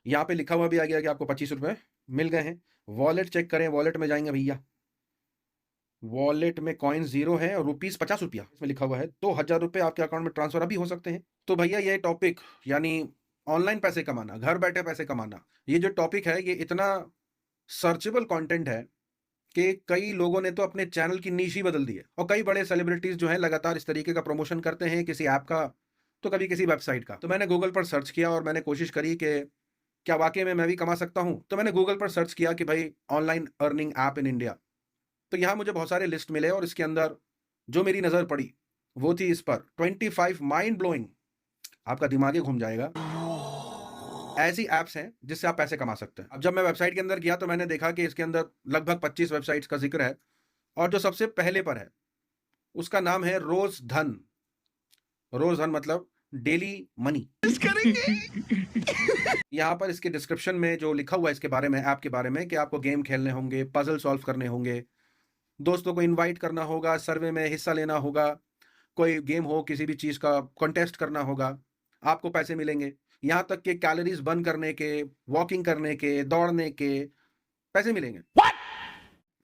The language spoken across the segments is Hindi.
यहाँ पे लिखा हुआ भी आ गया कि आपको 25 रुपये मिल गए हैं। वॉलेट चेक करें, वॉलेट में जाएंगे भैया, वॉलेट में कॉइन 0 है और रुपीस 50 रुपया इसमें लिखा हुआ है, तो 1000 रुपये आपके अकाउंट में ट्रांसफर अभी हो सकते हैं। तो भैया ये टॉपिक यानी ऑनलाइन पैसे कमाना, घर बैठे पैसे कमाना, ये जो टॉपिक है ये इतना सर्चेबल कंटेंट है कि कई लोगों ने तो अपने चैनल की नीश ही बदल दी है। और कई बड़े सेलिब्रिटीज जो हैं लगातार इस तरीके का प्रमोशन करते हैं, किसी ऐप का तो कभी किसी वेबसाइट का। तो मैंने गूगल पर सर्च किया और मैंने कोशिश करी कि क्या वाकई में मैं भी कमा सकता हूं। तो मैंने गूगल पर सर्च किया कि भाई online earning app in India, तो यहाँ मुझे बहुत सारे लिस्ट मिले और इसके अंदर जो मेरी नज़र पड़ी वो थी इस पर 25 माइंड ब्लोइंग, आपका दिमाग ही घूम जाएगा, ऐसी ऐप्स हैं जिससे आप पैसे कमा सकते हैं। अब जब मैं वेबसाइट के अंदर गया तो मैंने देखा कि इसके अंदर लगभग 25 वेबसाइट्स का जिक्र है और जो सबसे पहले पर है उसका नाम है रोज धन। रोज धन मतलब डेली मनी यहाँ पर इसके डिस्क्रिप्शन में जो लिखा हुआ है इसके बारे में, ऐप के बारे में, कि आपको गेम खेलने होंगे, पजल सॉल्व करने होंगे, दोस्तों को इनवाइट करना होगा, सर्वे में हिस्सा लेना होगा, कोई गेम हो किसी भी चीज़ का कॉन्टेस्ट करना होगा, आपको पैसे मिलेंगे। यहाँ तक कि कैलोरीज बर्न करने के, वॉकिंग करने के, दौड़ने के पैसे मिलेंगे।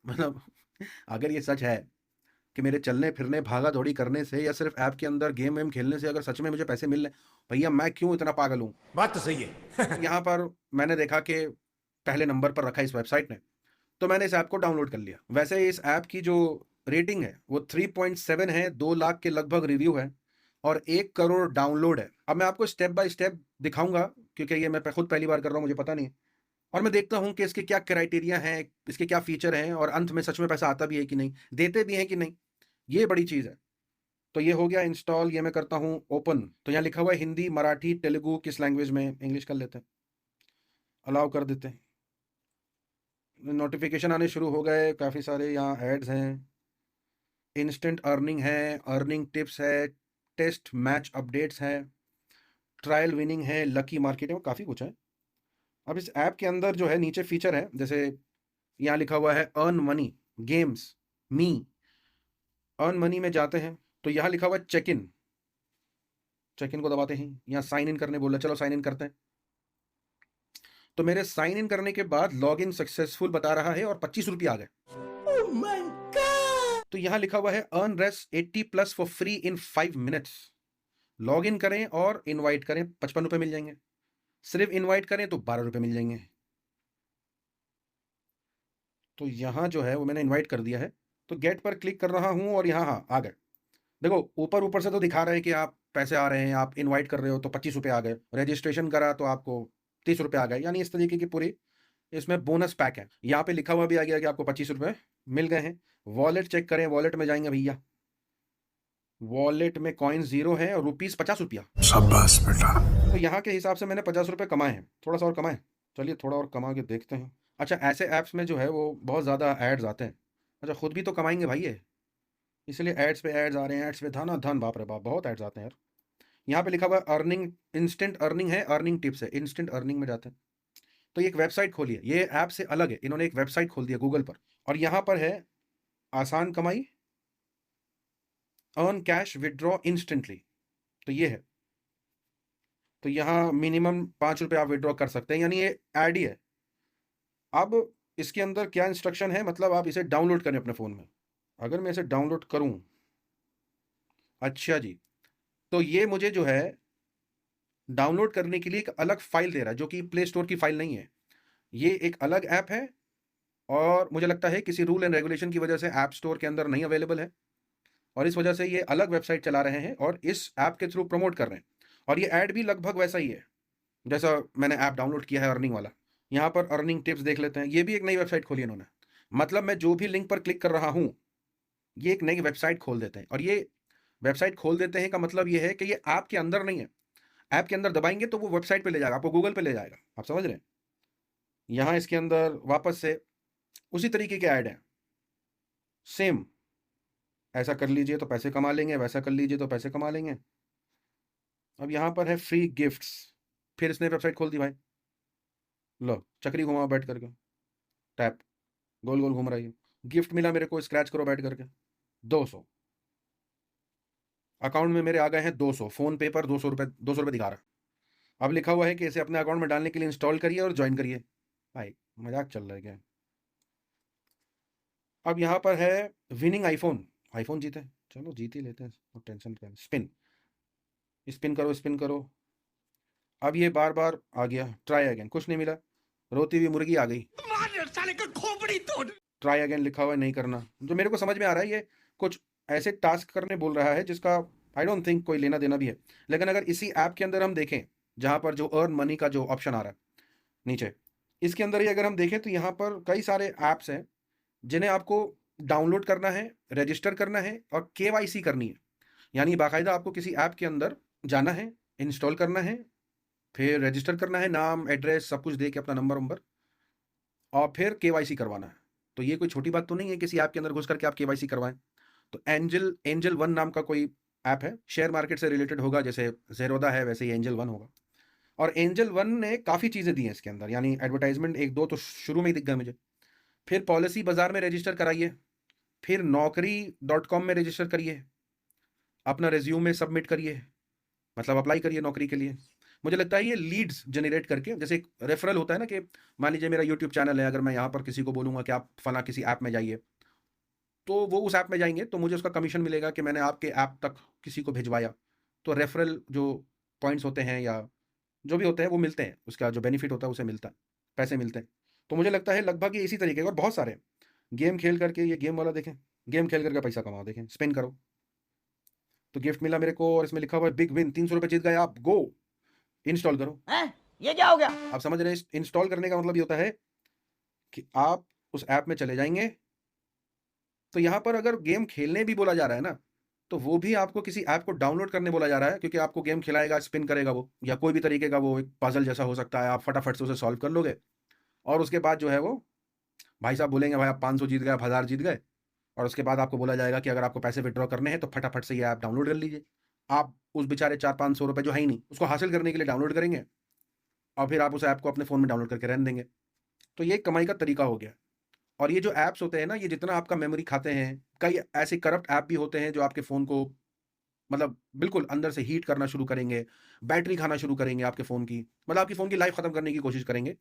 मतलब अगर ये सच है कि मेरे चलने फिरने भागा दौड़ी करने से या सिर्फ ऐप के अंदर गेम वेम खेलने से अगर सच में मुझे पैसे मिल रहे, भैया मैं क्यों इतना पागल हूँ। बात तो सही है। यहाँ पर मैंने देखा कि पहले नंबर पर रखा इस वेबसाइट ने, तो मैंने इस ऐप को डाउनलोड कर लिया। वैसे इस ऐप की जो रेटिंग है वो 3.7 है, 2 लाख के लगभग रिव्यू है और 1 करोड़ डाउनलोड है। अब मैं आपको स्टेप बाय स्टेप दिखाऊंगा क्योंकि ये मैं खुद पहली बार कर रहा हूँ, मुझे पता नहीं है, और मैं देखता हूँ कि इसके क्या क्राइटेरिया हैं, इसके क्या फीचर हैं और अंत में सच में पैसा आता भी है कि नहीं, देते भी हैं कि नहीं, ये बड़ी चीज़ है। तो ये हो गया इंस्टॉल, ये मैं करता हूँ ओपन। तो यहाँ लिखा हुआ है हिंदी, मराठी, तेलुगु, किस लैंग्वेज में, इंग्लिश कर लेते हैं, अलाउ कर देते हैं। नोटिफिकेशन आने शुरू हो गए, काफ़ी सारे यहाँ एड्स हैं, इंस्टेंट अर्निंग है, अर्निंग टिप्स है, टेस्ट मैच अपडेट्स हैं, ट्रायल विनिंग है, लकी मार्केट है, काफ़ी कुछ है। अब इस ऐप के अंदर जो है नीचे फीचर है, जैसे यहाँ लिखा हुआ है अर्न मनी, गेम्स, मी, अर्न मनी में जाते हैं तो यहाँ लिखा हुआ है चेक इन, चेक इन को दबाते हैं, यहाँ साइन इन करने बोला, चलो साइन इन करते हैं। तो मेरे साइन इन करने के बाद लॉग इन सक्सेसफुल बता रहा है और 25 रुपये आ गए। Oh my God! तो यहाँ लिखा हुआ है earn race 80+ for free in 5 minutes. Log in करें और इनवाइट करें, 55 रुपये मिल जाएंगे। सिर्फ इनवाइट करें तो 12 रुपये मिल जाएंगे। तो यहाँ जो है वो मैंने इनवाइट कर दिया है, तो गेट पर क्लिक कर रहा हूँ और यहाँ हाँ आ गए। देखो ऊपर ऊपर से तो दिखा रहे हैं कि आप पैसे आ रहे हैं, आप इनवाइट कर रहे हो तो 25 रुपये आ गए, रजिस्ट्रेशन करा तो आपको 30 रुपये आ गए, यानी इस तरीके की पूरी इसमें बोनस पैक है। यहाँ पे लिखा हुआ भी आ गया कि आपको 25 रुपये मिल गए हैं। वॉलेट चेक करें, वॉलेट में जाएंगे भैया, वॉलेट में कॉइन 0 है और रुपीस 50 रुपया। शाबाश बेटा। तो यहाँ के हिसाब से मैंने 50 रुपये कमाए हैं, थोड़ा सा और कमाए, चलिए थोड़ा और कमा के देखते हैं। अच्छा ऐसे ऐप्स में जो है वो बहुत ज़्यादा एड्स आते हैं, अच्छा खुद भी तो कमाएंगे भाई ये, इसलिए एड्स पे एड्स आ रहे हैं, एड्स पे धन धन, बाप रे बाप बहुत एड्स आते हैं यार। यहाँ पे लिखा हुआ है अर्निंग, इंस्टेंट अर्निंग है, अर्निंग टिप्स है, इंस्टेंट अर्निंग में जाते हैं तो ये एक वेबसाइट खोली है, ये ऐप से अलग है, इन्होंने एक वेबसाइट खोल दिया गूगल पर, और यहाँ पर है आसान कमाई, अर्न कैश विड्रॉ इंस्टेंटली, तो ये है। तो यहाँ मिनिमम 5 रुपये आप विड्रॉ कर सकते हैं, यानी ये ऐड ही है। अब इसके अंदर क्या इंस्ट्रक्शन है, मतलब आप इसे डाउनलोड करें अपने फ़ोन में। अगर मैं इसे डाउनलोड करूं, अच्छा जी, तो ये मुझे जो है डाउनलोड करने के लिए एक अलग फाइल दे रहा है जो कि प्ले स्टोर की फाइल नहीं है, ये एक अलग ऐप है और मुझे लगता है किसी रूल एंड रेगुलेशन की वजह से ऐप स्टोर के अंदर नहीं अवेलेबल है और इस वजह से ये अलग वेबसाइट चला रहे हैं और इस ऐप के थ्रू प्रमोट कर रहे हैं। और ये ऐड भी लगभग वैसा ही है जैसा मैंने ऐप डाउनलोड किया है अर्निंग वाला। यहाँ पर अर्निंग टिप्स देख लेते हैं, ये भी एक नई वेबसाइट खोली इन्होंने, मतलब मैं जो भी लिंक पर क्लिक कर रहा हूँ ये एक नई वेबसाइट खोल देते हैं, और ये वेबसाइट खोल देते हैं का मतलब ये है कि ये ऐप के अंदर नहीं है, ऐप के अंदर दबाएंगे तो वो वेबसाइट पे ले जाएगा, आपको गूगल पे ले जाएगा, आप समझ रहे हैं। यहाँ इसके अंदर वापस से उसी तरीके के ऐड हैं, सेम, ऐसा कर लीजिए तो पैसे कमा लेंगे, वैसा कर लीजिए तो पैसे कमा लेंगे। अब यहाँ पर है फ्री गिफ्ट्स, फिर इसने वेबसाइट खोल दी भाई, लो चक्री घुमाओ बैठ करके, टैप, गोल गोल घूम रही है, गिफ्ट मिला मेरे को, स्क्रैच करो बैठ करके, 200 अकाउंट में मेरे आ गए हैं 200, फोन पे पर 200 रुपये, 200 रुपये दिखा रहा है। अब लिखा हुआ है कि इसे अपने अकाउंट में डालने के लिए इंस्टॉल करिए और ज्वाइन करिए। भाई मजाक चल रहा है क्या? अब यहाँ पर है विनिंग आईफोन, आईफोन जीते, चलो जीत ही लेते हैं, तो टेंशन क्या है। स्पिन, स्पिन करो स्पिन करो। अब ये बार बार आ गया, ट्राई अगेन, कुछ नहीं मिला, रोती हुई मुर्गी आ गई। साले का खोपड़ी तोड़। ट्राई अगेन लिखा हुआ है, नहीं करना। जो मेरे को समझ में आ रहा है, ये कुछ ऐसे टास्क करने बोल रहा है जिसका आई डोंट थिंक कोई लेना देना भी है। लेकिन अगर इसी ऐप के अंदर हम देखें, जहाँ पर जो अर्न मनी का जो ऑप्शन आ रहा है नीचे, इसके अंदर ही अगर हम देखें तो यहाँ पर कई सारे ऐप्स हैं जिन्हें आपको डाउनलोड करना है, रजिस्टर करना है और केवाईसी करनी है। यानी बाकायदा आपको किसी ऐप के अंदर जाना है, इंस्टॉल करना है, फिर रजिस्टर करना है, नाम एड्रेस सब कुछ दे के अपना नंबर वंबर, और फिर केवाईसी करवाना है। तो ये कोई छोटी बात तो नहीं है किसी ऐप के अंदर घुस करके आप केवाईसी करवाएं। तो एंजल वन नाम का कोई ऐप है, शेयर मार्केट से रिलेटेड होगा, जैसे ज़ेरोधा है वैसे ही एंजल वन होगा। और एंजल वन ने काफ़ी चीज़ें दी हैं इसके अंदर, यानी एडवर्टाइजमेंट एक दो तो शुरू में ही दिख गए मुझे। फिर पॉलिसी बाजार में रजिस्टर कराइए, फिर naukri.com में रजिस्टर करिए, अपना रिज्यूमे सबमिट करिए, मतलब अप्लाई करिए नौकरी के लिए। मुझे लगता है ये लीड्स जनरेट करके, जैसे एक रेफरल होता है ना, कि मान लीजिए मेरा यूट्यूब चैनल है, अगर मैं यहाँ पर किसी को बोलूँगा कि आप फला किसी ऐप में जाइए, तो वो उस ऐप में जाएंगे तो मुझे उसका कमीशन मिलेगा कि मैंने आपके ऐप तक किसी को भिजवाया। तो रेफरल जो पॉइंट्स होते हैं या जो भी होते हैं वो मिलते हैं, उसका जो बेनिफिट होता है उसे मिलता है, पैसे मिलते हैं। तो मुझे लगता है लगभग ये इसी तरीके का, और बहुत सारे गेम खेल करके, ये गेम वाला देखें, गेम खेल करके पैसा कमाओ, देखें स्पिन करो तो गिफ्ट मिला मेरे को, और इसमें लिखा हुआ है बिग विन, 300 रुपये जीत गए आप, गो इंस्टॉल करो। ये क्या हो गया? आप समझ रहे हैं, इंस्टॉल करने का मतलब ये होता है कि आप उस ऐप में चले जाएंगे, तो यहाँ पर अगर गेम खेलने भी बोला जा रहा है ना, तो वो भी आपको किसी ऐप को डाउनलोड करने बोला जा रहा है, क्योंकि आपको गेम खिलाएगा, स्पिन करेगा वो, या कोई भी तरीके का वो एक पजल जैसा हो सकता है, आप फटाफट से उसे सॉल्व कर लोगे, और उसके बाद जो है वो भाई साहब बोलेंगे भाई आप 500 जीत गए, आप 1000 जीत गए, और उसके बाद आपको बोला जाएगा कि अगर आपको पैसे विड्रॉ करने हैं तो फटाफट से ये ऐप डाउनलोड कर लीजिए। आप उस बेचारे 400-500 रुपये जो है ही नहीं, उसको हासिल करने के लिए डाउनलोड करेंगे, और फिर आप उस ऐप को अपने फ़ोन में डाउनलोड करके रहने देंगे। तो ये एक कमाई का तरीका हो गया। और ये जो ऐप्स होते हैं ना, ये जितना आपका मेमोरी खाते हैं, कई ऐसे करप्ट ऐप भी होते हैं जो आपके फ़ोन को मतलब बिल्कुल अंदर से हीट करना शुरू करेंगे, बैटरी खाना शुरू करेंगे आपके फ़ोन की, मतलब आपकी फ़ोन की लाइफ ख़त्म करने की कोशिश करेंगे।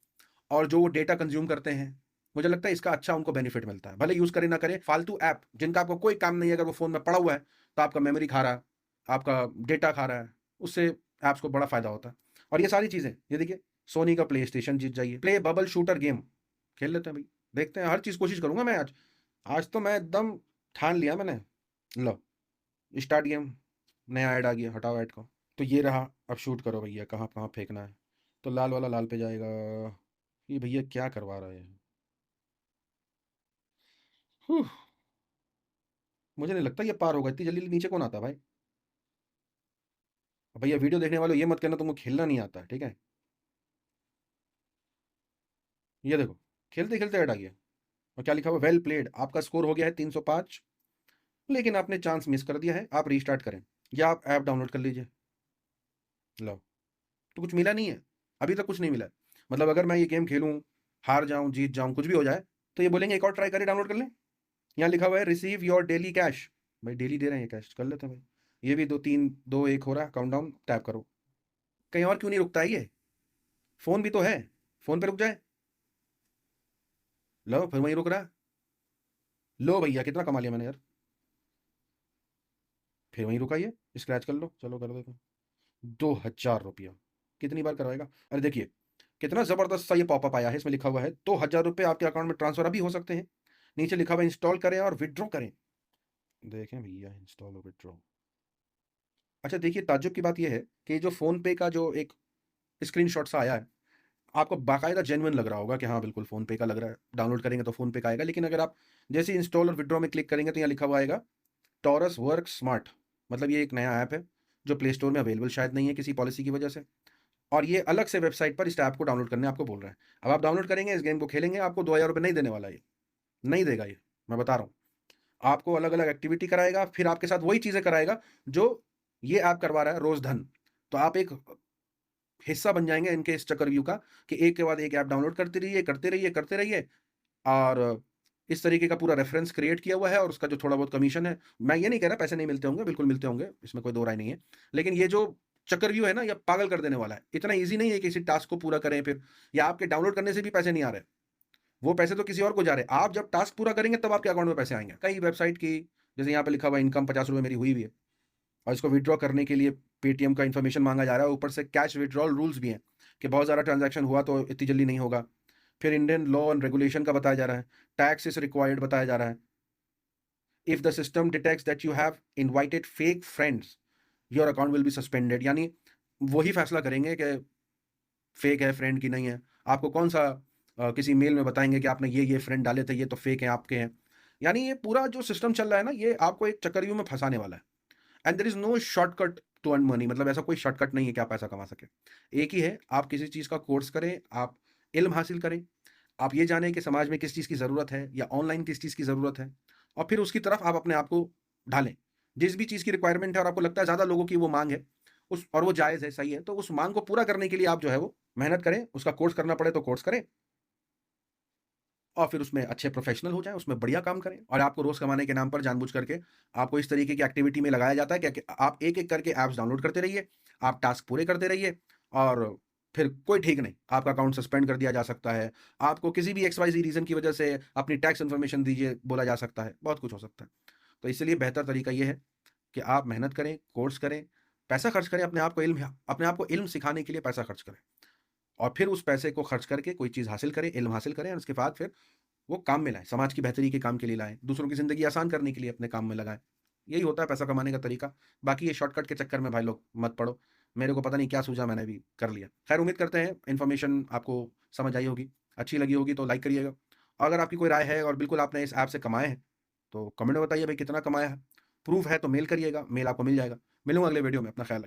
और जो वो डेटा कंज्यूम करते हैं, मुझे लगता है इसका अच्छा उनको बेनिफिट मिलता है। भले यूज़ करें ना करें, फालतू ऐप जिनका आपको कोई काम नहीं है, अगर वो फ़ोन में पड़ा हुआ है, तो आपका मेमोरी खा रहा है, आपका डेटा खा रहा है, उससे ऐप्स को बड़ा फ़ायदा होता है। और ये सारी चीज़ें, ये देखिए, सोनी का प्लेस्टेशन जीत जाइए, प्ले बबल शूटर गेम खेल लेते हैं भाई, देखते हैं, हर चीज़ कोशिश करूँगा मैं आज। आज तो मैं एकदम ठान लिया मैंने। लो, स्टार्ट गेम, नया ऐड आ गया, हटाओ ऐड को। तो ये रहा, अब शूट करो भैया, कहाँ फेंकना है। तो लाल वाला लाल पे जाएगा। ये भैया क्या करवा रहा है? हुँ, मुझे नहीं लगता ये पार होगा, इतनी जल्दी नीचे कौन आता है भाई? भैया वीडियो देखने वालों, ये मत कहना तुमको खेलना नहीं आता है, ठीक है? ये देखो, खेलते-खेलते ऐड आ गया, और क्या लिखा हुआ है, वेल प्लेड, आपका स्कोर हो गया है 305, लेकिन आपने चांस मिस कर दिया है, आप रीस्टार्ट करें या आप ऐप डाउनलोड कर लीजिए। लो, तो कुछ मिला नहीं है, अभी तक कुछ नहीं मिला है। मतलब अगर मैं ये गेम खेलूँ, हार जाऊँ, जीत जाऊँ, कुछ भी हो जाए, तो ये बोलेंगे एक और ट्राई करें, डाउनलोड कर लें। यहाँ लिखा हुआ है रिसीव योर डेली कैश, भाई डेली दे रहे हैं कैश, कर लेते हैं भाई। ये भी 2-3-2-1 हो रहा है, काउंटडाउन, टैप करो। कहीं और क्यों नहीं रुकता है ये? फ़ोन भी तो है, फ़ोन पे रुक जाए। लो, फिर वहीं रुक रहा है। लो भैया, कितना कमा लिया मैंने यार। फिर वहीं रुका ये, स्क्रैच कर लो, चलो कर देते हैं। 2000 रुपया, कितनी बार करवाएगा? अरे देखिए, कितना ज़बरदस्त सा ये पॉपअप आया है, इसमें लिखा हुआ है 2000 रुपये आपके अकाउंट में ट्रांसफ़र अभी हो सकते हैं। नीचे लिखा हुआ है इंस्टॉल करें और विथड्रॉ करें। देखें भैया, इंस्टॉल और विथड्रॉ। अच्छा देखिए, ताज्जुब की बात ये है कि जो फ़ोन पे का जो एक स्क्रीनशॉट सा आया है, आपको बाकायदा जेन्युइन लग रहा होगा कि हाँ बिल्कुल फ़ोन पे का लग रहा है, डाउनलोड करेंगे तो फ़ोन पे का आएगा। लेकिन अगर आप जैसे इंस्टॉल और विथड्रॉ में क्लिक करेंगे तो यहाँ लिखा हुआ आएगा टॉरस वर्क स्मार्ट, मतलब ये एक नया ऐप है जो प्ले स्टोर में अवेलेबल शायद नहीं है किसी पॉलिसी की वजह से, और ये अलग से वेबसाइट पर इस ऐप को डाउनलोड करने आपको बोल रहा है। अब आप डाउनलोड करेंगे, इस गेम को खेलेंगे, आपको 2000 रुपये नहीं देने वाला ये, नहीं देगा ये, मैं बता रहा हूँ। आपको अलग अलग एक्टिविटी कराएगा, फिर आपके साथ वही चीज़ें कराएगा जो ये ऐप करवा रहा है, रोज़ धन। तो आप एक हिस्सा बन जाएंगे इनके इस चक्रव्यूह का, कि एक के बाद एक ऐप डाउनलोड करते रहिए, करते रहिए, करते रहिए, और इस तरीके का पूरा रेफरेंस क्रिएट किया हुआ है, और उसका जो थोड़ा बहुत कमीशन है, मैं ये नहीं कह रहा पैसे नहीं मिलते होंगे, बिल्कुल मिलते होंगे, इसमें कोई दो राय नहीं है। लेकिन ये जो चक्रव्यूह है ना, ये पागल कर देने वाला है। इतना ईज़ी नहीं है कि किसी टास्क को पूरा करें फिर, या आपके डाउनलोड करने से भी पैसे नहीं आ रहे। वो पैसे तो किसी और को जा रहे हैं। आप जब टास्क पूरा करेंगे तब आपके अकाउंट में पैसे आएँगे। कई वेबसाइट की, जैसे यहाँ पे लिखा हुआ है इनकम ₹50 मेरी हुई भी है, और इसको विथड्रॉ करने के लिए पेटीएम का इन्फॉर्मेशन माँगा जा रहा है। ऊपर से कैश विथड्रॉल रूल्स भी हैं कि बहुत ज़्यादा ट्रांज़ैक्शन हुआ तो इतनी जल्दी नहीं होगा। फिर इंडियन लॉ एंड रेगुलेशन का बताया जा रहा है। टैक्स इज़ रिक्वायर्ड बताया जा रहा है। If the system detects that you have invited fake friends, your account will be suspended. यानी वही फैसला करेंगे कि फेक है फ्रेंड की नहीं है। आपको कौन-सा किसी मेल में बताएँगे कि आपने ये फ्रेंड डाले थे, ये तो फेक हैं, आपके हैं। यानी ये पूरा जो सिस्टम चल रहा है ना, ये आपको एक चक्रव्यूह में फँसाने वाला है। And there is no shortcut to earn money, मतलब ऐसा कोई शॉर्टकट नहीं है कि आप पैसा कमा सकें। एक ही है, आप किसी चीज़ का कोर्स करें, आप इल्म हासिल करें, आप ये जानें कि समाज में किस चीज़ की ज़रूरत है या ऑनलाइन किस चीज़ की ज़रूरत है, और फिर उसकी तरफ आप अपने आप को ढालें। जिस भी चीज़ की रिक्वायरमेंट है और आपको लगता है ज़्यादा लोगों की वो माँग है, उस और वो जायज़ है, सही है, तो उस माँग को पूरा करने के लिए आप जो है वो मेहनत करें, उसका कोर्स करना पड़े तो कोर्स करें, और फिर उसमें अच्छे प्रोफ़ेशनल हो जाएँ, उसमें बढ़िया काम करें। और आपको रोज़ कमाने के नाम पर जानबूझ करके आपको इस तरीके की एक्टिविटी में लगाया जाता है कि आप एक-एक करके ऐप्स डाउनलोड करते रहिए, आप टास्क पूरे करते रहिए, और फिर कोई ठीक नहीं, आपका अकाउंट सस्पेंड कर दिया जा सकता है। आपको किसी भी XYZ रीज़न की वजह से अपनी टैक्स इन्फॉर्मेशन दीजिए बोला जा सकता है, बहुत कुछ हो सकता है। तो इसलिए बेहतर तरीका ये है कि आप मेहनत करें, कोर्स करें, पैसा खर्च करें, अपने आप को इल्म सिखाने के लिए पैसा खर्च करें, और फिर उस पैसे को खर्च करके कोई चीज़ हासिल करें, इल्म हासिल करें, और उसके बाद फिर वो काम में लाएँ, समाज की बेहतरी के काम के लिए लाएँ, दूसरों की ज़िंदगी आसान करने के लिए अपने काम में लगाएँ। यही होता है पैसा कमाने का तरीका। बाकी ये शॉर्टकट के चक्कर में भाई लोग मत पड़ो। मेरे को पता नहीं क्या सूझा, मैंने भी कर लिया। खैर, उम्मीद करते हैं इन्फॉर्मेशन आपको समझ आई होगी, अच्छी लगी होगी तो लाइक करिएगा। अगर आपकी कोई राय है और बिल्कुल आपने इस ऐप से कमाए हैं, तो कमेंट में बताइए भाई कितना कमाया है। प्रूफ़ है तो मेल करिएगा, मेल आपको मिल जाएगा। मिलूँगा अगले वीडियो में, अपना ख्याल रखिए।